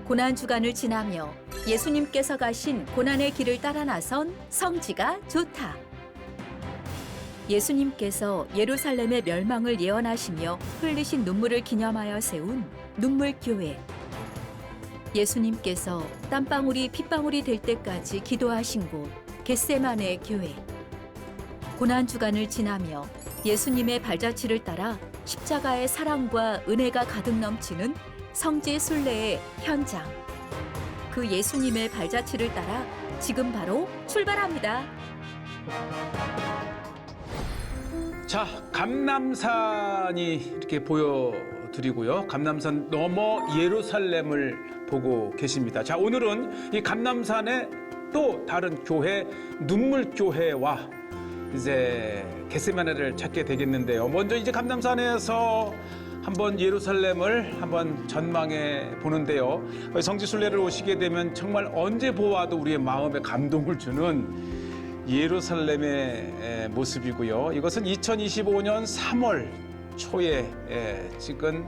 고난주간을 지나며 예수님께서 가신 고난의 길을 따라 나선 성지가 좋다. 예수님께서 예루살렘의 멸망을 예언하시며 흘리신 눈물을 기념하여 세운 눈물교회. 예수님께서 땀방울이 핏방울이 될 때까지 기도하신 곳 겟세마네 교회. 고난주간을 지나며 예수님의 발자취를 따라 십자가의 사랑과 은혜가 가득 넘치는 성지 순례의 현장. 그 예수님의 발자취를 따라 지금 바로 출발합니다. 자, 감람산이 이렇게 보여드리고요. 감람산 넘어 예루살렘을 보고 계십니다. 자, 오늘은 이 감람산의 또 다른 교회, 눈물교회와 이제 겟세마네를 찾게 되겠는데요. 먼저 이제 감람산에서 한번 예루살렘을 한번 전망해 보는데요. 성지순례를 오시게 되면 정말 언제 보아도 우리의 마음에 감동을 주는 예루살렘의 모습이고요. 이것은 2025년 3월 초에 찍은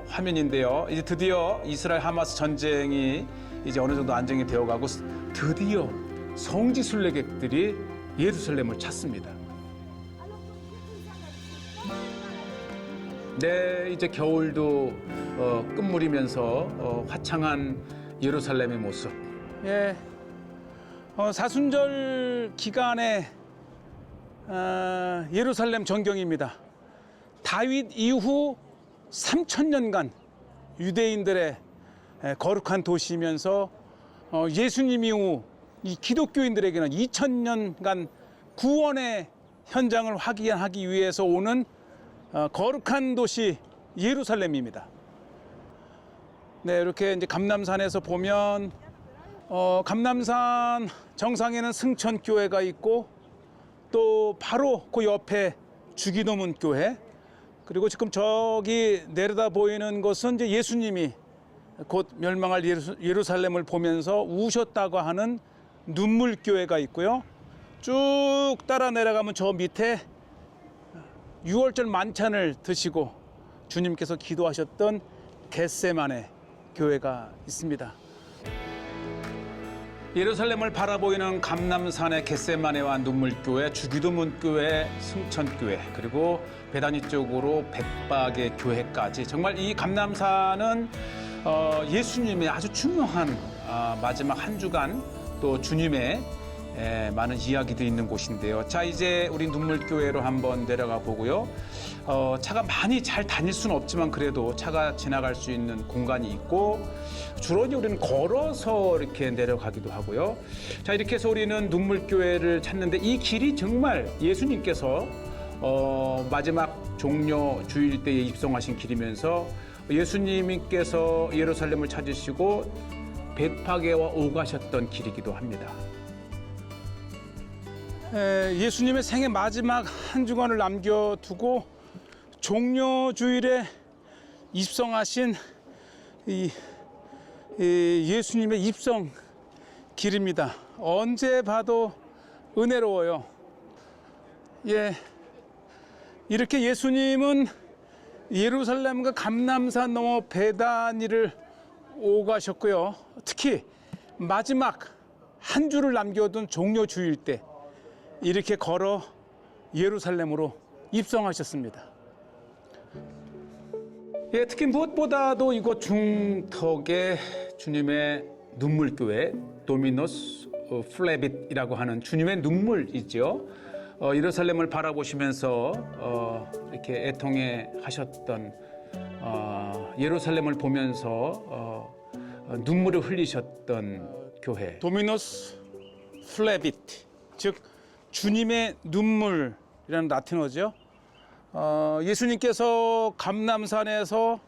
화면인데요. 이제 드디어 이스라엘 하마스 전쟁이 이제 어느 정도 안정이 되어가고 드디어 성지순례객들이 예루살렘을 찾습니다. 네, 이제 겨울도 끝물이면서 화창한 예루살렘의 모습. 예, 사순절 기간에 예루살렘 전경입니다. 다윗 이후 3,000년간 유대인들의 거룩한 도시이면서 예수님 이후 이 기독교인들에게는 2,000년간 구원의 현장을 확인하기 위해서 오는 거룩한 도시 예루살렘입니다. 네, 이렇게 이제 감람산에서 보면 감람산 정상에는 승천교회가 있고 또 바로 그 옆에 주기도문 교회, 그리고 지금 저기 내려다 보이는 것은 이제 예수님이 곧 멸망할 예루살렘을 보면서 우셨다고 하는 눈물교회가 있고요. 쭉 따라 내려가면 저 밑에 6월절 만찬을 드시고 주님께서 기도하셨던 겟세마네 교회가 있습니다. 예루살렘을 바라보이는 감람산의 겟세마네와 눈물교회, 주기도문교회, 승천교회, 그리고 베다니 쪽으로 bet박의 교회까지, 정말 이 감람산은 예수님의 아주 중요한 마지막 한 주간 또 주님의 많은 이야기도 있는 곳인데요. 자, 이제 우리 눈물교회로 한번 내려가 보고요. 차가 많이 잘 다닐 수는 없지만 그래도 차가 지나갈 수 있는 공간이 있고, 주로 우리는 걸어서 이렇게 내려가기도 하고요. 자, 이렇게 해서 우리는 눈물교회를 찾는데 이 길이 정말 예수님께서 마지막 종려 주일 때에 입성하신 길이면서 예수님께서 예루살렘을 찾으시고 bet박에와 오가셨던 길이기도 합니다. 예수님의 생애 마지막 한 주간을 남겨두고 종려 주일에 입성하신 이 예수님의 입성 길입니다. 언제 봐도 은혜로워요. 예, 이렇게 예수님은 예루살렘과 감람산 넘어 베다니를 오가셨고요. 특히 마지막 한 주를 남겨둔 종려 주일 때 이렇게 걸어 예루살렘으로 입성하셨습니다. 예, 특히 무엇보다도 이곳 중턱에 주님의 눈물교회, 도미노스 플레빗이라고 하는 주님의 눈물이죠. 예루살렘을 바라보시면서 이렇게 애통해 하셨던 예루살렘을 보면서 눈물을 흘리셨던 교회. 도미노스 플레빗, 즉 주님의 눈물이라는 라틴어죠. 예수님께서 감람산에서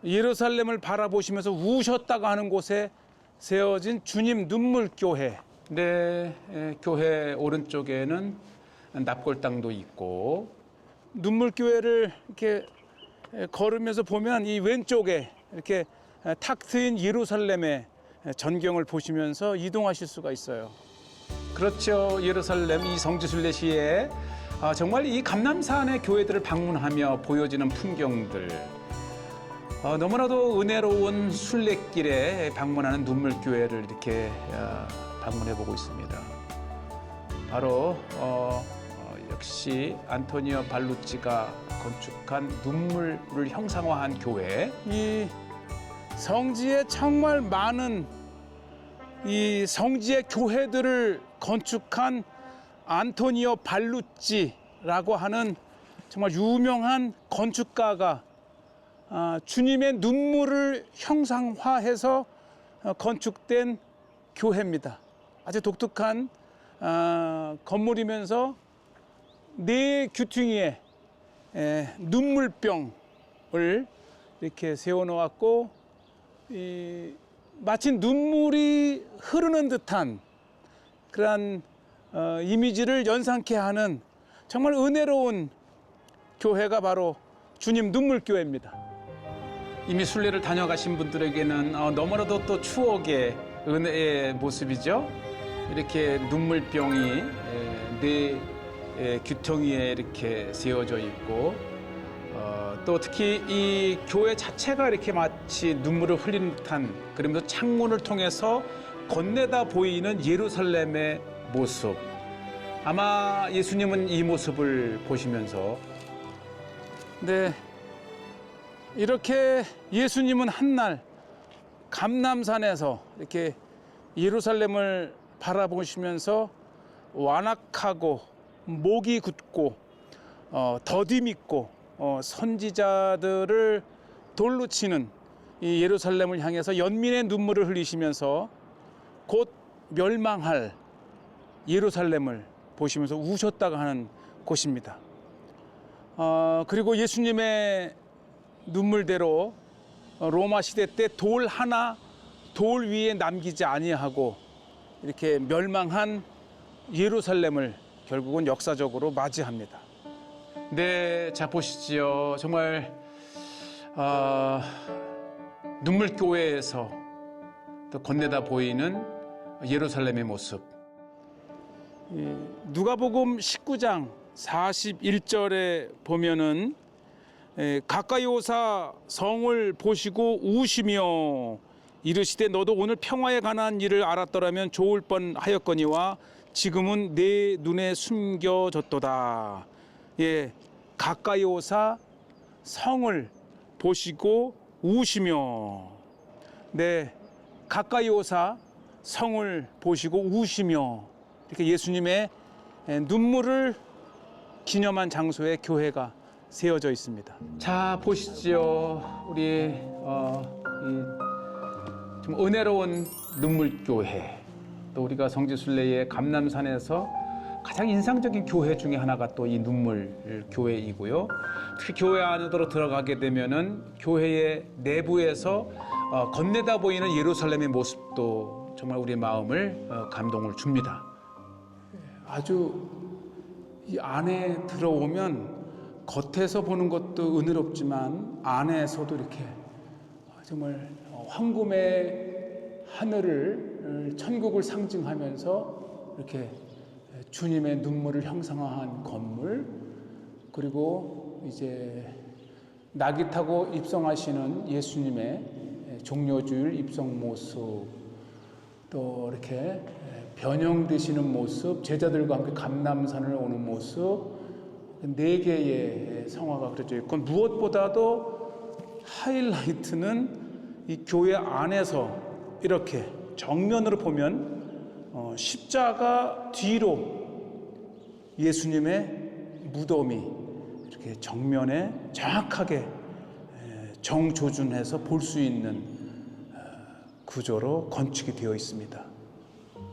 예루살렘을 바라보시면서 우셨다고 하는 곳에 세워진 주님 눈물교회. 네, 교회 오른쪽에는 납골당도 있고, 눈물교회를 이렇게 걸으면서 보면 이 왼쪽에 이렇게 탁 트인 예루살렘의 전경을 보시면서 이동하실 수가 있어요. 그렇죠. 예루살렘 이 성지순례 시에 정말 이 감람산의 교회들을 방문하며 보여지는 풍경들, 너무나도 은혜로운 순례길에 방문하는 눈물교회를 이렇게 방문해 보고 있습니다. 바로 역시 안토니오 발루치가 건축한 눈물을 형상화한 교회. 이 성지에 정말 많은 이 성지의 교회들을 건축한 안토니오 발루치라고 하는 정말 유명한 건축가가 주님의 눈물을 형상화해서 건축된 교회입니다. 아주 독특한 건물이면서 네 귀퉁이에 눈물병을 이렇게 세워놓았고 마치 눈물이 흐르는 듯한 그러한 이미지를 연상케 하는 정말 은혜로운 교회가 바로 주님 눈물교회입니다. 이미 순례를 다녀가신 분들에게는 너무나도 또 추억의 은혜의 모습이죠. 이렇게 눈물병이 네 귀퉁이에 이렇게 세워져 있고 또 특히 이 교회 자체가 이렇게 마치 눈물을 흘리는 듯한 그러면서 창문을 통해서 건네다 보이는 예루살렘의 모습. 아마 예수님은 이 모습을 보시면서 네, 이렇게 예수님은 한날 감람산에서 이렇게 예루살렘을 바라보시면서 완악하고 목이 굳고 더디밉고 선지자들을 돌로 치는 이 예루살렘을 향해서 연민의 눈물을 흘리시면서 곧 멸망할 예루살렘을 보시면서 우셨다가 하는 곳입니다. 그리고 예수님의 눈물대로 로마 시대 때 돌 하나 돌 위에 남기지 아니하고 이렇게 멸망한 예루살렘을 결국은 역사적으로 맞이합니다. 네, 자 보시지요. 정말 눈물교회에서 또 건네다 보이는 예루살렘의 모습. 누가복음 19장 41절에 보면은 가까이 오사 성을 보시고 우시며 이르시되 너도 오늘 평화에 관한 일을 알았더라면 좋을 뻔하였거니와 지금은 내 눈에 숨겨졌도다. 예, 가까이 오사 성을 보시고 우시며, 네, 가까이 오사 성을 보시고 우시며 이렇게 예수님의 눈물을 기념한 장소에 교회가 세워져 있습니다. 자 보시지요, 우리 좀 은혜로운 눈물교회. 또 우리가 성지순례의 감람산에서 가장 인상적인 교회 중에 하나가 또 이 눈물교회이고요. 특히 교회 안으로 들어가게 되면은 교회의 내부에서 건네다 보이는 예루살렘의 모습도 정말 우리의 마음을 감동을 줍니다. 아주 이 안에 들어오면 겉에서 보는 것도 은혜롭지만 안에서도 이렇게 정말 황금의 하늘을 천국을 상징하면서 이렇게 주님의 눈물을 형상화한 건물, 그리고 이제 낙이 타고 입성하시는 예수님의 종려주일 입성 모습, 또 이렇게 변형되시는 모습, 제자들과 함께 감람산을 오는 모습, 4개의 성화가 그려져 있고, 무엇보다도 하이라이트는 이 교회 안에서 이렇게 정면으로 보면 십자가 뒤로 예수님의 무덤이 이렇게 정면에 정확하게 정조준해서 볼 수 있는 구조로 건축이 되어 있습니다.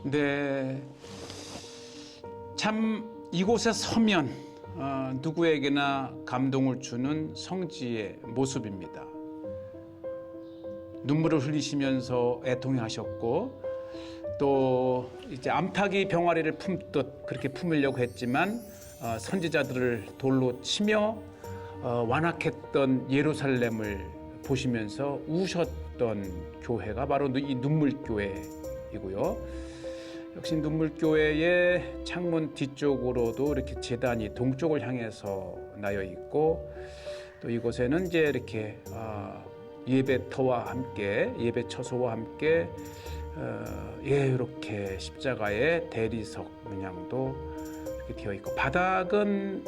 네, 참 이곳에 서면 누구에게나 감동을 주는 성지의 모습입니다. 눈물을 흘리시면서 애통하셨고, 또 이제 암탉이 병아리를 품듯 그렇게 품으려고 했지만 선지자들을 돌로 치며 완악했던 예루살렘을 보시면서 우셨던 교회가 바로 이 눈물교회이고요. 역시 눈물교회의 창문 뒤쪽으로도 이렇게 제단이 동쪽을 향해서 나여 있고, 또 이곳에는 이제 이렇게 예배터와 함께 예배 처소와 함께 이렇게 십자가의 대리석 문양도 이렇게 되어 있고 바닥은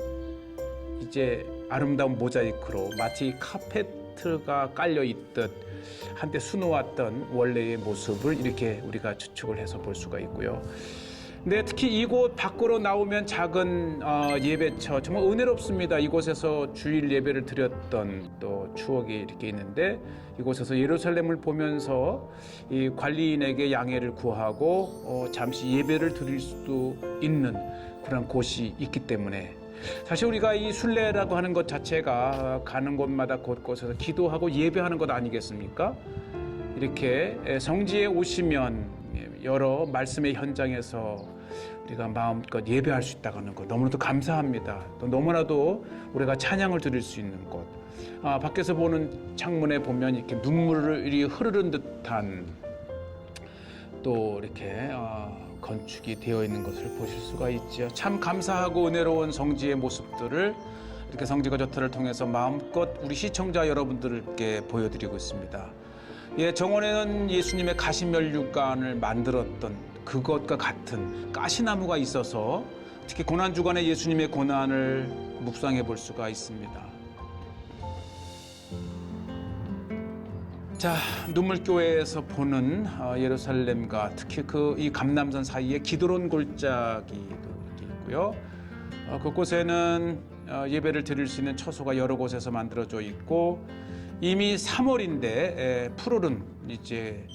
이제 아름다운 모자이크로 마치 카페트가 깔려 있듯 한때 수놓았던 원래의 모습을 이렇게 우리가 추측을 해서 볼 수가 있고요. 근데 특히 이곳 밖으로 나오면 작은 예배처 정말 은혜롭습니다. 이곳에서 주일 예배를 드렸던 또 추억이 이렇게 있는데 이곳에서 예루살렘을 보면서 이 관리인에게 양해를 구하고 잠시 예배를 드릴 수도 있는 그런 곳이 있기 때문에 사실 우리가 이 순례라고 하는 것 자체가 가는 곳마다 곳곳에서 기도하고 예배하는 것 아니겠습니까? 이렇게 성지에 오시면 여러 말씀의 현장에서 우리가 마음껏 예배할 수 있다는 것 너무나도 감사합니다. 또 너무나도 우리가 찬양을 드릴 수 있는 곳. 밖에서 보는 창문에 보면 이렇게 눈물이 흐르는 듯한 또 이렇게 건축이 되어 있는 것을 보실 수가 있죠. 참 감사하고 은혜로운 성지의 모습들을 이렇게 성지가조터를 통해서 마음껏 우리 시청자 여러분들께 보여드리고 있습니다. 예, 정원에는 예수님의 가시면류관을 만들었던 그것과 같은 가시나무가 있어서 특히 고난주간에 예수님의 고난을 묵상해 볼 수가 있습니다. 자, 눈물교회에서 보는 예루살렘과 특히 이 감람산 사이에 기드론 골짜기도 있고요. 그곳에는 예배를 드릴 수 있는 처소가 여러 곳에서 만들어져 있고 이미 3월인데 푸르른 이제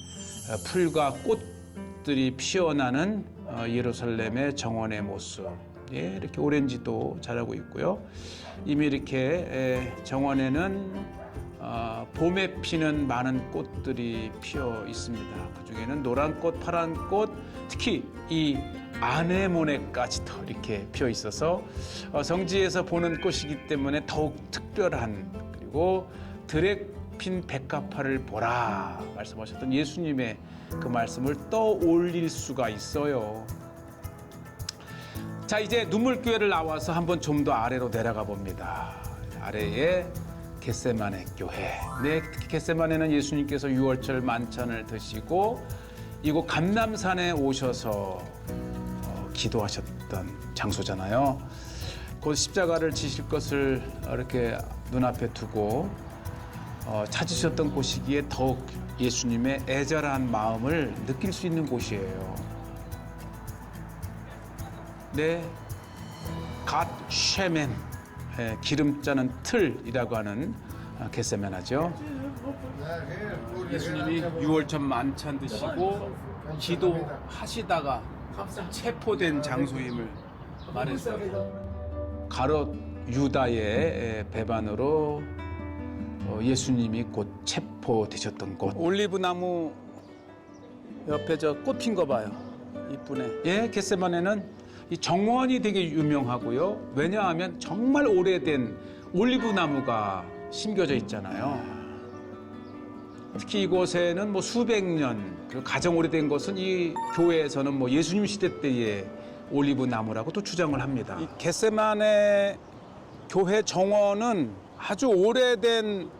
풀과 꽃들이 피어나는 예루살렘의 정원의 모습. 예, 이렇게 오렌지도 자라고 있고요. 이미 이렇게 정원에는 봄에 피는 많은 꽃들이 피어 있습니다. 그 중에는 노란 꽃, 파란 꽃, 특히 이 아네모네까지도 이렇게 피어 있어서 성지에서 보는 꽃이기 때문에 더욱 특별한 그리고 들에 핀 백합화를 보라 말씀하셨던 예수님의 그 말씀을 떠올릴 수가 있어요. 자, 이제 눈물교회를 나와서 한번 좀 더 아래로 내려가 봅니다. 아래에 겟세마네 교회. 네, 특히 겟세마네는 예수님께서 유월절 만찬을 드시고 이곳 감람산에 오셔서 기도하셨던 장소잖아요. 곧 십자가를 지실 것을 이렇게 눈앞에 두고 찾으셨던 곳이기에 더욱 예수님의 애절한 마음을 느낄 수 있는 곳이에요. 네, 갓 쉐멘, 기름 짜는 틀이라고 하는 겟세마네죠. 예수님이 유월절 만찬 드시고 기도하시다가 체포된 장소임을 말했어요. 가롯 유다의 배반으로 예수님이 곧 체포되셨던 곳. 올리브 나무 옆에 저 꽃 핀 거 봐요. 이쁘네. 예, 겟세마네는 이 정원이 되게 유명하고요. 왜냐하면 정말 오래된 올리브 나무가 심겨져 있잖아요. 특히 이곳에는 뭐 수백 년, 그리고 가장 오래된 것은 이 교회에서는 뭐 예수님 시대 때의 올리브 나무라고 또 주장을 합니다. 이 겟세마네 교회 정원은 아주 오래된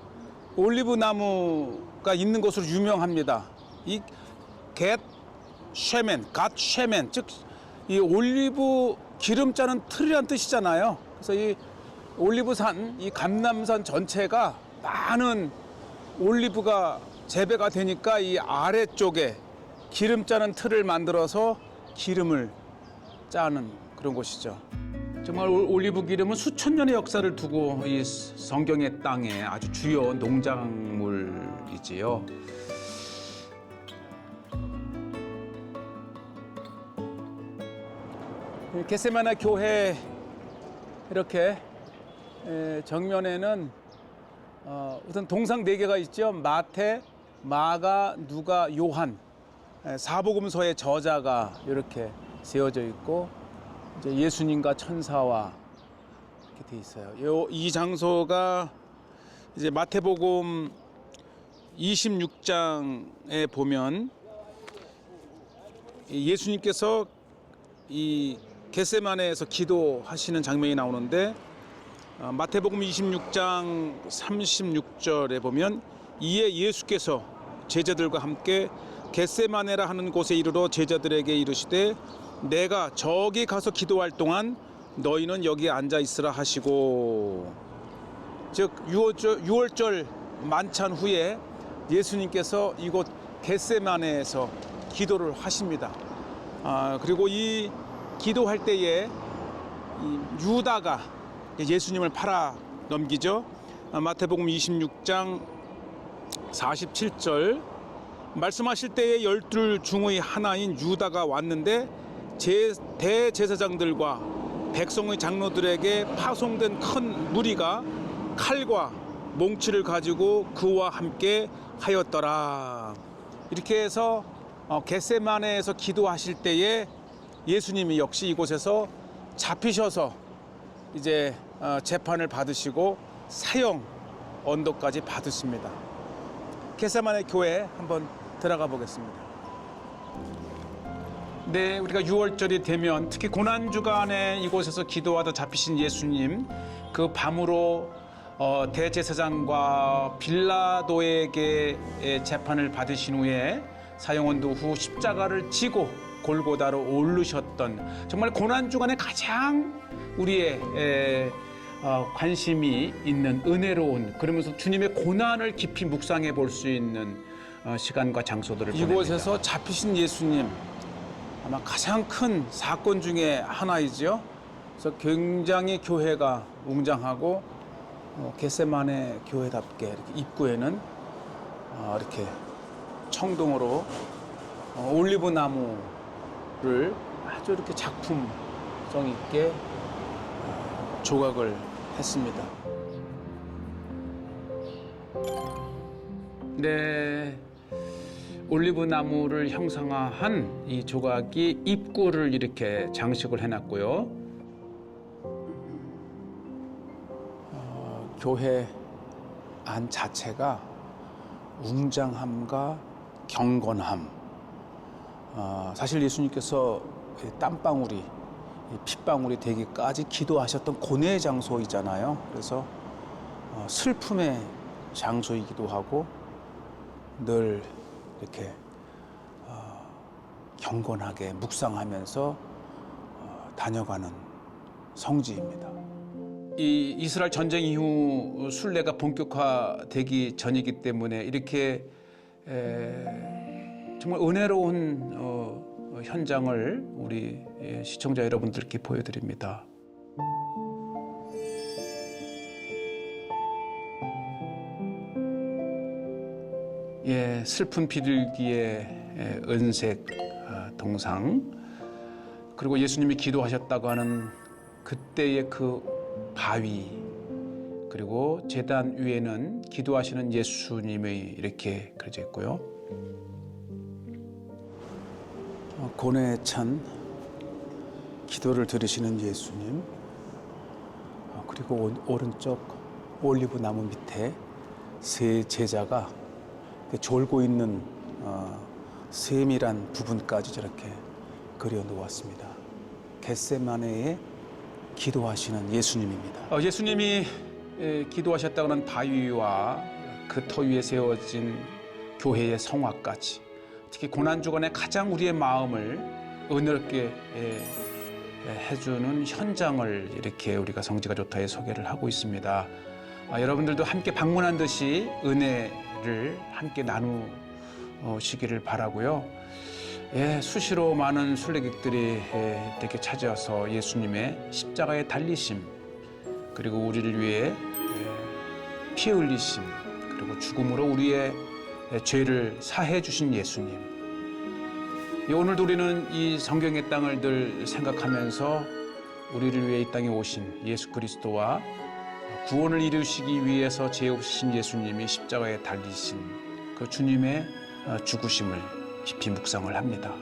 올리브 나무가 있는 것으로 유명합니다. 이 갓 쉐멘, 즉 이 올리브 기름 짜는 틀이란 뜻이잖아요. 그래서 이 올리브산, 이 감람산 전체가 많은 올리브가 재배가 되니까 이 아래쪽에 기름 짜는 틀을 만들어서 기름을 짜는 그런 곳이죠. 정말 올리브 기름은 수천 년의 역사를 두고 이 성경의 땅에 아주 주요 농작물이지요. 겟세마네 교회 이렇게 정면에는 우선 동상 4개가 있죠. 마태, 마가, 누가, 요한 사복음서의 저자가 이렇게 세워져 있고 이제 예수님과 천사와 이렇게 돼 있어요. 이 장소가 이제 마태복음 26장에 보면 예수님께서 이 겟세마네에서 기도하시는 장면이 나오는데 마태복음 26장 36절에 보면 이에 예수께서 제자들과 함께 겟세마네라 하는 곳에 이르러 제자들에게 이르시되 내가 저기 가서 기도할 동안 너희는 여기 앉아 있으라 하시고, 즉 유월절 만찬 후에 예수님께서 이곳 겟세마네에서 기도를 하십니다. 그리고 이 기도할 때에 이 유다가 예수님을 팔아 넘기죠. 마태복음 26장 47절 말씀하실 때에 12 중의 하나인 유다가 왔는데 대제사장들과 백성의 장로들에게 파송된 큰 무리가 칼과 몽치를 가지고 그와 함께 하였더라. 이렇게 해서 겟세마네에서 기도하실 때에 예수님이 역시 이곳에서 잡히셔서 이제 재판을 받으시고 사형 언도까지 받으십니다. 겟세마네 교회 한번 들어가 보겠습니다. 네, 우리가 유월절이 되면 특히 고난주간에 이곳에서 기도하다 잡히신 예수님, 그 밤으로 대제사장과 빌라도에게 재판을 받으신 후에 사형언도 후 십자가를 지고 골고다로 오르셨던, 정말 고난주간에 가장 우리의 관심이 있는 은혜로운, 그러면서 주님의 고난을 깊이 묵상해 볼 수 있는 시간과 장소들을 보냅니다. 이곳에서 잡히신 예수님, 아마 가장 큰 사건 중에 하나이죠. 그래서 굉장히 교회가 웅장하고 겟세마네 교회답게 이렇게 입구에는 이렇게 청동으로 올리브 나무를 아주 이렇게 작품성 있게 조각을 했습니다. 네, 올리브 나무를 형상화한 이 조각이 입구를 이렇게 장식을 해놨고요. 교회 안 자체가 웅장함과 경건함. 사실 예수님께서 땀방울이 핏방울이 되기까지 기도하셨던 고뇌의 장소이잖아요. 그래서 슬픔의 장소이기도 하고 늘 이렇게 경건하게 묵상하면서 다녀가는 성지입니다. 이 이스라엘 전쟁 이후 순례가 본격화되기 전이기 때문에 이렇게 정말 은혜로운 현장을 우리 시청자 여러분들께 보여드립니다. 예, 슬픈 비둘기의 은색 동상, 그리고 예수님이 기도하셨다고 하는 그때의 그 바위, 그리고 제단 위에는 기도하시는 예수님이 이렇게 그려져 있고요. 고뇌에 찬 기도를 들으시는 예수님, 그리고 오른쪽 올리브 나무 밑에 세 제자가 졸고 있는 세밀한 부분까지 저렇게 그려 놓았습니다. 겟세마네에 기도하시는 예수님입니다. 예수님이 기도하셨다고 하는 바위와 그 터 위에 세워진 교회의 성화까지, 특히 고난주간에 가장 우리의 마음을 은혜롭게 해주는 현장을 이렇게 우리가 성지가 좋다에 소개를 하고 있습니다. 여러분들도 함께 방문한 듯이 은혜를 함께 나누시기를 바라고요. 예, 수시로 많은 순례객들이 이렇게 찾아와서 예수님의 십자가의 달리심, 그리고 우리를 위해 피 흘리심, 그리고 죽음으로 우리의 죄를 사해 주신 예수님. 오늘도 우리는 이 성경의 땅을 늘 생각하면서 우리를 위해 이 땅에 오신 예수 그리스도와 구원을 이루시기 위해서 죄 없으신 예수님이 십자가에 달리신 그 주님의 죽으심을 깊이 묵상을 합니다.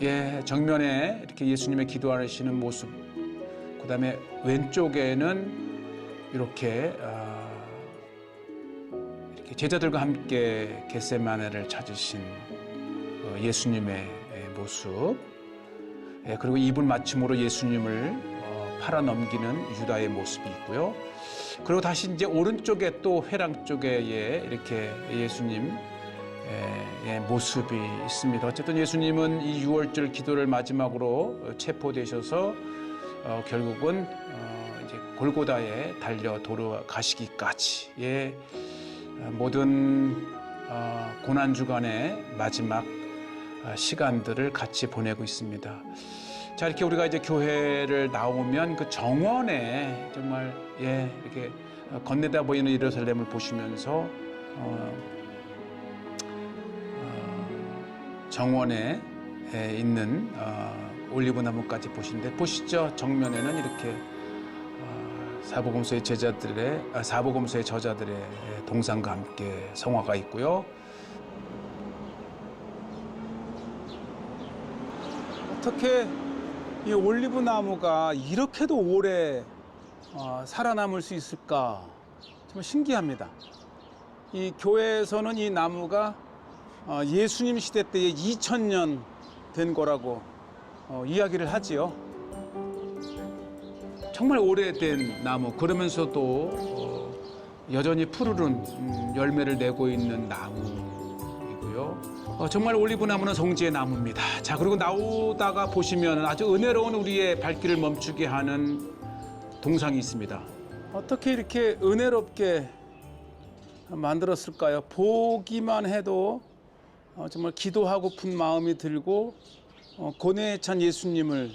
예, 정면에 이렇게 예수님의 기도하시는 모습, 그 다음에 왼쪽에는 이렇게 제자들과 함께 겟세마네를 찾으신 예수님의 모습, 그리고 이분 맞춤으로 예수님을 팔아 넘기는 유다의 모습이 있고요. 그리고 다시 이제 오른쪽에 또 회랑 쪽에 이렇게 예수님 모습이 있습니다. 어쨌든 예수님은 이 6월절 기도를 마지막으로 체포되셔서 결국은 이제 골고다에 달려 돌아가시기까지의 모든 고난 주간의 마지막 시간들을 같이 보내고 있습니다. 자, 이렇게 우리가 이제 교회를 나오면 그 정원에 정말 이렇게 건네다 보이는 예루살렘을 보시면서 정원에 있는 올리브나무까지 보시는데 보시죠. 정면에는 이렇게 사복음서의 저자들의 동상과 함께 성화가 있고요. 어떻게 이 올리브 나무가 이렇게도 오래 살아남을 수 있을까? 정말 신기합니다. 이 교회에서는 이 나무가 예수님 시대 때에 2000년 된 거라고 이야기를 하지요. 정말 오래된 나무, 그러면서도 여전히 푸르른 열매를 내고 있는 나무이고요. 정말 올리브 나무는 성지의 나무입니다. 자, 그리고 나오다가 보시면 아주 은혜로운 우리의 발길을 멈추게 하는 동상이 있습니다. 어떻게 이렇게 은혜롭게 만들었을까요? 보기만 해도 정말 기도하고픈 마음이 들고 고뇌에 찬 예수님을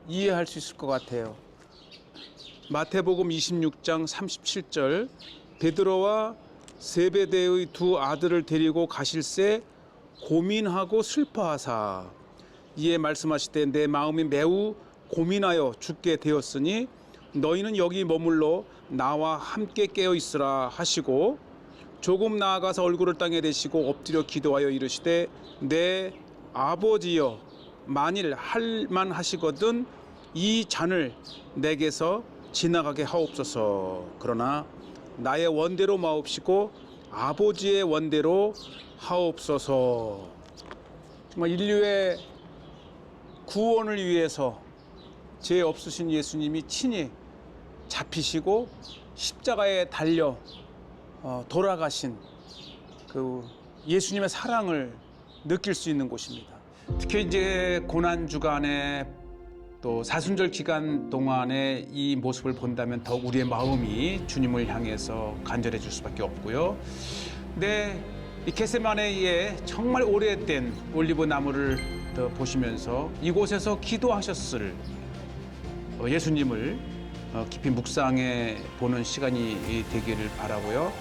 이해할 수 있을 것 같아요. 마태복음 26장 37절, 베드로와 세베대의 두 아들을 데리고 가실새 고민하고 슬퍼하사 이에 말씀하시되 내 마음이 매우 고민하여 죽게 되었으니 너희는 여기 머물러 나와 함께 깨어 있으라 하시고 조금 나아가서 얼굴을 땅에 대시고 엎드려 기도하여 이르시되 내 아버지여 만일 할만 하시거든 이 잔을 내게서 지나가게 하옵소서. 그러나 나의 원대로 마옵시고 아버지의 원대로 하옵소서. 정말 인류의 구원을 위해서 죄 없으신 예수님이 친히 잡히시고 십자가에 달려 돌아가신 그 예수님의 사랑을 느낄 수 있는 곳입니다. 특히 이제 고난 주간에 또 사순절 기간 동안에 이 모습을 본다면 더욱 우리의 마음이 주님을 향해서 간절해질 수밖에 없고요. 근데 이 겟세마네의 정말 오래된 올리브 나무를 보시면서 이곳에서 기도하셨을 예수님을 깊이 묵상해 보는 시간이 되기를 바라고요.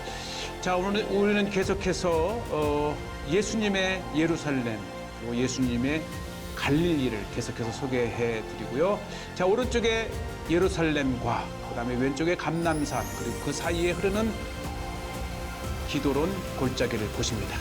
자, 오늘 우리는 계속해서 예수님의 예루살렘, 그리고 예수님의 갈릴리를 계속해서 소개해 드리고요. 자, 오른쪽에 예루살렘과 그다음에 왼쪽에 감람산, 그리고 그 사이에 흐르는 기도론 골짜기를 보십니다.